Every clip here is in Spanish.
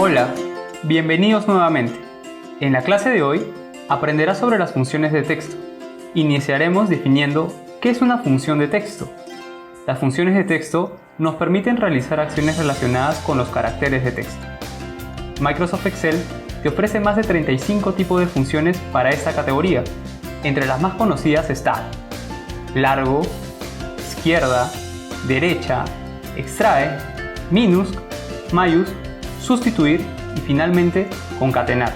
Hola, bienvenidos nuevamente. En la clase de hoy aprenderás sobre las funciones de texto. Iniciaremos definiendo qué es una función de texto. Las funciones de texto nos permiten realizar acciones relacionadas con los caracteres de texto. Microsoft Excel te ofrece más de 35 tipos de funciones para esta categoría. Entre las más conocidas está largo, izquierda, derecha, extrae, minus, mayús, sustituir y finalmente concatenar.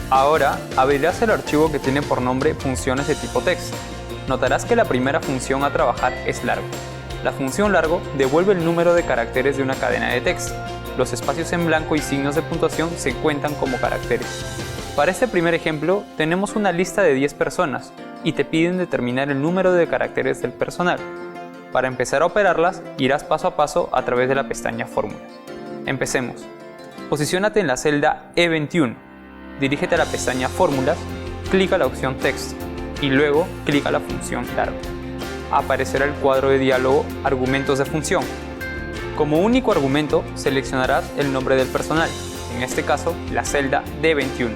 Ahora abrirás el archivo que tiene por nombre funciones de tipo text. Notarás que la primera función a trabajar es largo. La función largo devuelve el número de caracteres de una cadena de texto. Los espacios en blanco y signos de puntuación se cuentan como caracteres. Para este primer ejemplo tenemos una lista de 10 personas y te piden determinar el número de caracteres del personal. Para empezar a operarlas irás paso a paso a través de la pestaña Fórmulas. Empecemos. Posiciónate en la celda E21. Dirígete a la pestaña Fórmulas, clica la opción Texto y luego clica la función Largo. Aparecerá el cuadro de diálogo Argumentos de función. Como único argumento seleccionarás el nombre del personal, en este caso la celda D21.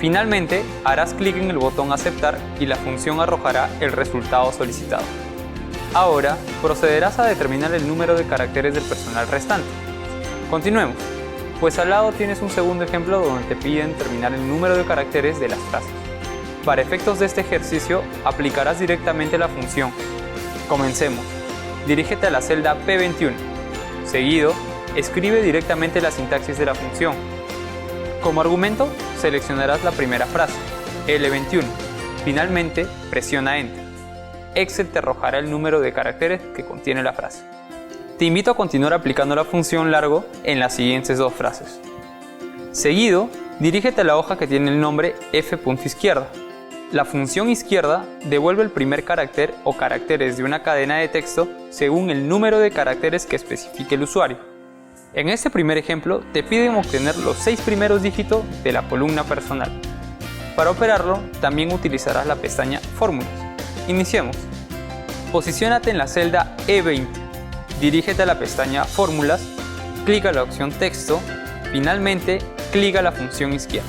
Finalmente harás clic en el botón Aceptar y la función arrojará el resultado solicitado. Ahora procederás a determinar el número de caracteres del personal restante. Continuemos, pues al lado tienes un segundo ejemplo donde te piden determinar el número de caracteres de las frases. Para efectos de este ejercicio aplicarás directamente la función. Comencemos. Dirígete a la celda P21. Seguido, escribe directamente la sintaxis de la función. Como argumento, seleccionarás la primera frase, L21. Finalmente, presiona Enter. Excel te arrojará el número de caracteres que contiene la frase. Te invito a continuar aplicando la función largo en las siguientes dos frases. Seguido, dirígete a la hoja que tiene el nombre F.izquierda. La función izquierda devuelve el primer carácter o caracteres de una cadena de texto según el número de caracteres que especifique el usuario. En este primer ejemplo te piden obtener los 6 primeros dígitos de la columna personal. Para operarlo también utilizarás la pestaña Fórmulas. Iniciemos. Posiciónate en la celda E20. Dirígete a la pestaña Fórmulas, clica la opción Texto, finalmente clica la función izquierda.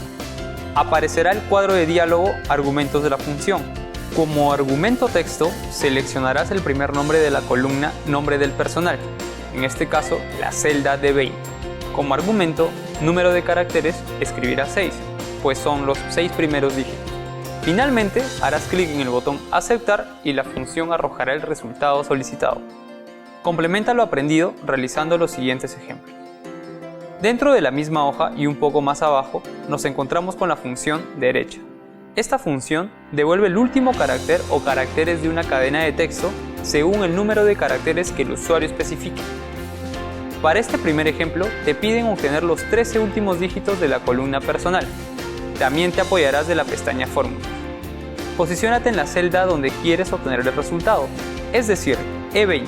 Aparecerá el cuadro de diálogo Argumentos de la función. Como argumento texto, seleccionarás el primer nombre de la columna Nombre del personal, en este caso la celda D20. Como argumento, número de caracteres, escribirás 6, pues son los 6 primeros dígitos. Finalmente, harás clic en el botón Aceptar y la función arrojará el resultado solicitado. Complementa lo aprendido realizando los siguientes ejemplos. Dentro de la misma hoja y un poco más abajo, nos encontramos con la función derecha. Esta función devuelve el último carácter o caracteres de una cadena de texto según el número de caracteres que el usuario especifique. Para este primer ejemplo, te piden obtener los 13 últimos dígitos de la columna personal. También te apoyarás de la pestaña Fórmulas. Posiciónate en la celda donde quieres obtener el resultado, es decir, E20.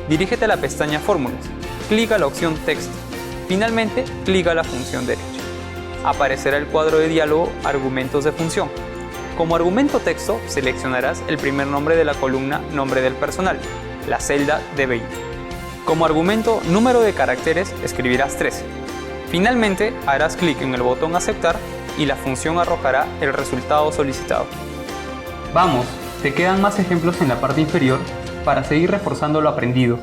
Dirígete a la pestaña Fórmulas, clica la opción Texto. Finalmente, clica la función derecha. Aparecerá el cuadro de diálogo Argumentos de función. Como argumento texto, seleccionarás el primer nombre de la columna Nombre del personal, la celda D20. Como argumento número de caracteres, escribirás 13. Finalmente, harás clic en el botón Aceptar y la función arrojará el resultado solicitado. Vamos, te quedan más ejemplos en la parte inferior para seguir reforzando lo aprendido.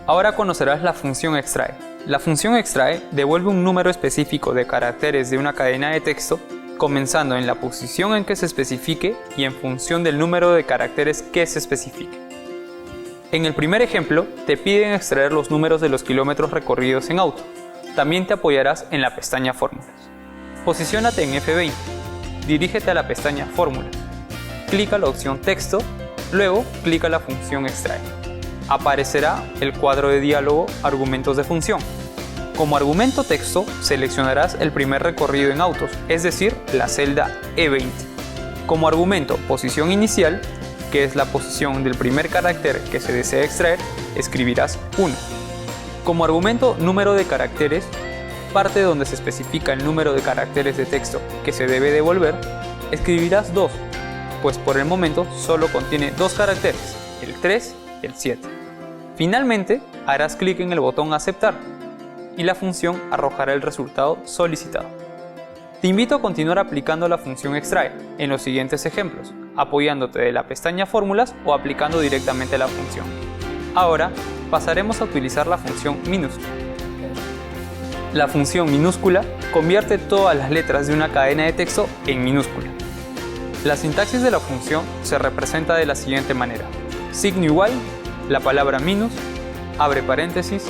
Ahora conocerás la función extrae. La función extrae devuelve un número específico de caracteres de una cadena de texto, comenzando en la posición en que se especifique y en función del número de caracteres que se especifique. En el primer ejemplo, te piden extraer los números de los kilómetros recorridos en auto. También te apoyarás en la pestaña Fórmulas. Posiciónate en F20. Dirígete a la pestaña Fórmulas. Clica la opción Texto, luego clica la función extrae. Aparecerá el cuadro de diálogo Argumentos de función. Como argumento texto, seleccionarás el primer recorrido en autos, es decir, la celda E20. Como argumento posición inicial, que es la posición del primer carácter que se desea extraer, escribirás 1. Como argumento número de caracteres, parte donde se especifica el número de caracteres de texto que se debe devolver, escribirás 2, pues por el momento solo contiene 2 caracteres, el 3 y el 7. Finalmente, harás clic en el botón Aceptar. y la función arrojará el resultado solicitado. Te invito a continuar aplicando la función extrae en los siguientes ejemplos, apoyándote de la pestaña fórmulas o aplicando directamente la función. Ahora pasaremos a utilizar la función minúscula. La función minúscula convierte todas las letras de una cadena de texto en minúscula. La sintaxis de la función se representa de la siguiente manera: signo igual, la palabra minus, abre paréntesis,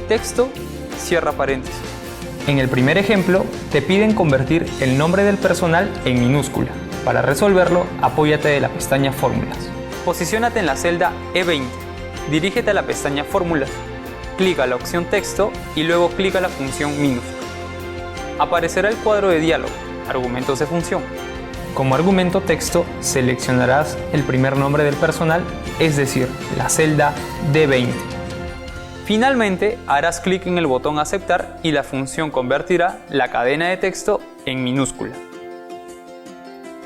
texto, cierra paréntesis. En el primer ejemplo, te piden convertir el nombre del personal en minúscula. Para resolverlo, apóyate de la pestaña Fórmulas. Posiciónate en la celda E20, dirígete a la pestaña Fórmulas, clica la opción Texto y luego clica la función minúscula. Aparecerá el cuadro de diálogo, argumentos de función. Como argumento texto, seleccionarás el primer nombre del personal, es decir, la celda D20. Finalmente, harás clic en el botón Aceptar y la función convertirá la cadena de texto en minúscula.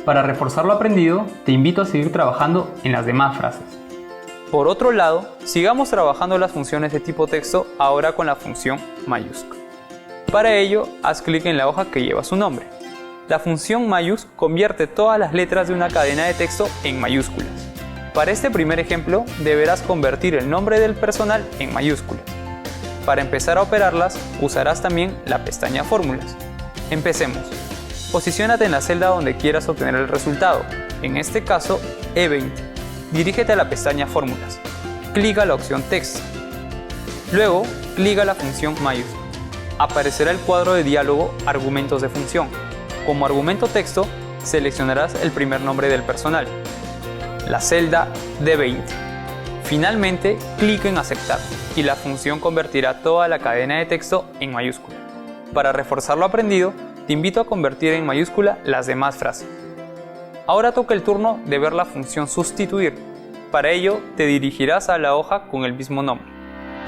Para reforzar lo aprendido, te invito a seguir trabajando en las demás frases. Por otro lado, sigamos trabajando las funciones de tipo texto ahora con la función mayúscula. Para ello, haz clic en la hoja que lleva su nombre. La función mayús convierte todas las letras de una cadena de texto en mayúsculas. Para este primer ejemplo, deberás convertir el nombre del personal en mayúsculas. Para empezar a operarlas, usarás también la pestaña Fórmulas. Empecemos. Posiciónate en la celda donde quieras obtener el resultado, en este caso E20. Dirígete a la pestaña Fórmulas. Clica la opción Texto. Luego, clica la función mayúscula. Aparecerá el cuadro de diálogo Argumentos de función. Como argumento texto, seleccionarás el primer nombre del personal, la celda D20. Finalmente, clic en Aceptar y la función convertirá toda la cadena de texto en mayúscula. Para reforzar lo aprendido, te invito a convertir en mayúscula las demás frases. Ahora toca el turno de ver la función sustituir. Para ello, te dirigirás a la hoja con el mismo nombre.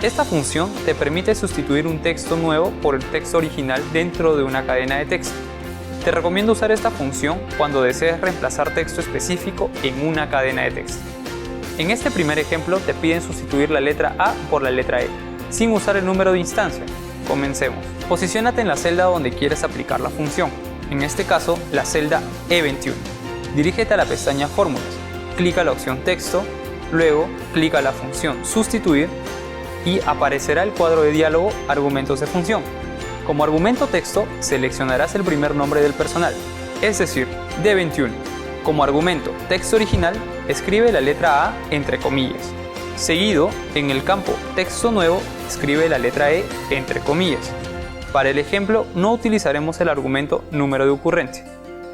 Esta función te permite sustituir un texto nuevo por el texto original dentro de una cadena de texto. Te recomiendo usar esta función cuando desees reemplazar texto específico en una cadena de texto. En este primer ejemplo te piden sustituir la letra A por la letra E, sin usar el número de instancia. Comencemos. Posiciónate en la celda donde quieres aplicar la función, en este caso la celda E21. Dirígete a la pestaña Fórmulas, clica la opción Texto, luego clica la función Sustituir y aparecerá el cuadro de diálogo Argumentos de función. Como argumento texto, seleccionarás el primer nombre del personal, es decir, D21. Como argumento texto original, escribe la letra A entre comillas. Seguido, en el campo texto nuevo, escribe la letra E entre comillas. Para el ejemplo, no utilizaremos el argumento número de ocurrencia.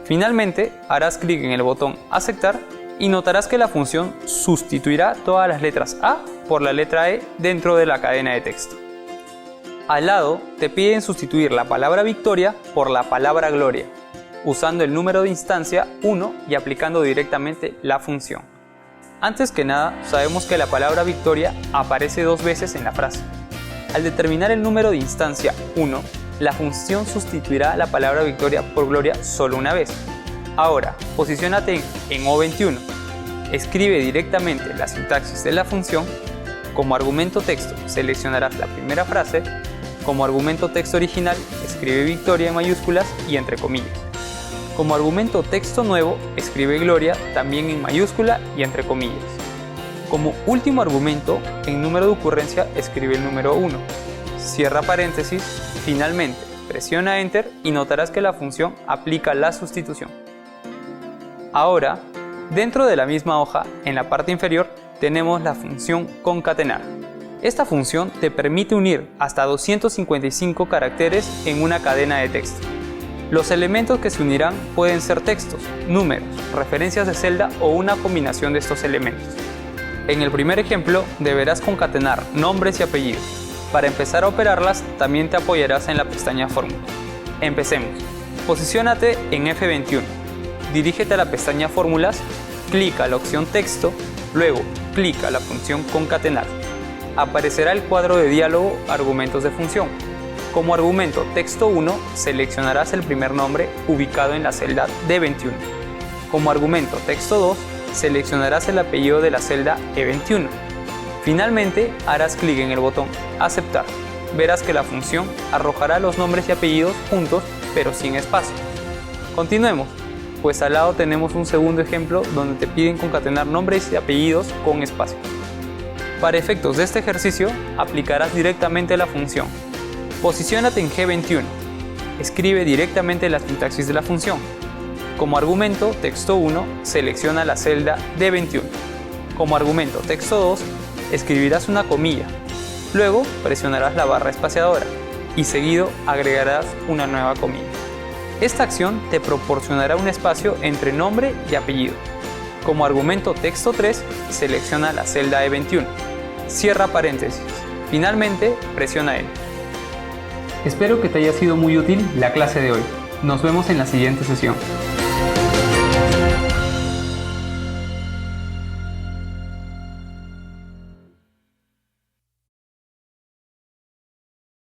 Finalmente, harás clic en el botón Aceptar y notarás que la función sustituirá todas las letras A por la letra E dentro de la cadena de texto. Al lado, te piden sustituir la palabra victoria por la palabra gloria, usando el número de instancia 1 y aplicando directamente la función. Antes que nada, sabemos que la palabra victoria aparece 2 veces en la frase. Al determinar el número de instancia 1, la función sustituirá la palabra victoria por gloria solo una vez. Ahora, posiciónate en O21. Escribe directamente la sintaxis de la función. Como argumento texto, seleccionarás la primera frase. Como argumento texto original, escribe victoria en mayúsculas y entre comillas. Como argumento texto nuevo, escribe gloria también en mayúscula y entre comillas. Como último argumento, en número de ocurrencia, escribe el número 1. Cierra paréntesis, finalmente presiona Enter y notarás que la función aplica la sustitución. Ahora, dentro de la misma hoja, en la parte inferior, tenemos la función concatenar. Esta función te permite unir hasta 255 caracteres en una cadena de texto. Los elementos que se unirán pueden ser textos, números, referencias de celda o una combinación de estos elementos. En el primer ejemplo, deberás concatenar nombres y apellidos. Para empezar a operarlas, también te apoyarás en la pestaña Fórmula. Empecemos. Posiciónate en F21. Dirígete a la pestaña Fórmulas, clica la opción Texto, luego clica la función Concatenar. Aparecerá el cuadro de diálogo Argumentos de función. Como argumento texto 1, seleccionarás el primer nombre ubicado en la celda D21. Como argumento texto 2, seleccionarás el apellido de la celda E21. Finalmente, harás clic en el botón Aceptar verás que la función arrojará los nombres y apellidos juntos, pero sin espacio. Continuemos, pues al lado tenemos un segundo ejemplo donde te piden concatenar nombres y apellidos con espacio. Para efectos de este ejercicio, aplicarás directamente la función. Posiciónate en G21. Escribe directamente la sintaxis de la función. Como argumento texto 1, selecciona la celda D21. Como argumento texto 2, escribirás una comilla. Luego presionarás la barra espaciadora y seguido agregarás una nueva comilla. Esta acción te proporcionará un espacio entre nombre y apellido. Como argumento texto 3, selecciona la celda E21. Cierra paréntesis. Finalmente, presiona Enter. Espero que te haya sido muy útil la clase de hoy. Nos vemos en la siguiente sesión.